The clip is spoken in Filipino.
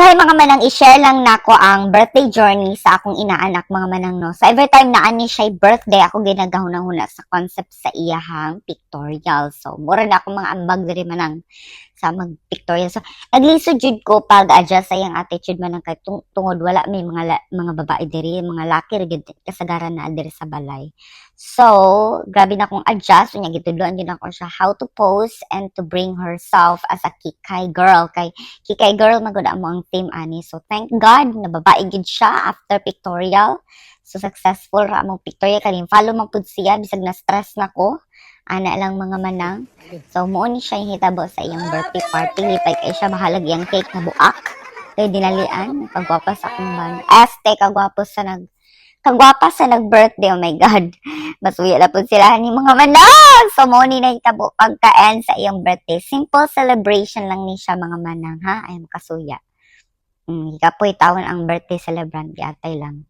So, mga manang, i-share lang nako ang birthday journey sa akong inaanak, mga manang, no. So, every time na ani siya birthday, ako ginagahuna-huna sa concept sa iyahang pictorial. So, mura na ako mga ambag diri manang sa mag-pictorial. So, naglisod jud ko pag-adjust sa iyang attitude manang kay tungod wala may mga babae diri, mga laki ra gid kasagaran na diri sa balay. So, grabe na akong adjust, unya gitudloan gyud ako siya how to pose and to bring herself as a kikay girl. Kay kikay girl magud amo ang theme ani. So, thank God na babae gid siya after pictorial. So, successful ra among pictorial kanin. Follow man pud siya bisag na stress na ko. Ana lang mga manang. So, mo ni siya hitabo sa iyang birthday party. Lipay kay siya bahalag iyang cake na buak. Kay dinalian. Kagwapa sa akong band. Este, kagwapa sa nag-birthday. Oh my God. Masuya na po sila ni mga manang. So, mo ni nahitabo pagka-end sa iyang birthday. Simple celebration lang ni siya mga manang, ha? Ay, makasuya. Ikapoy tawon ang birthday celebrant. Atay lang.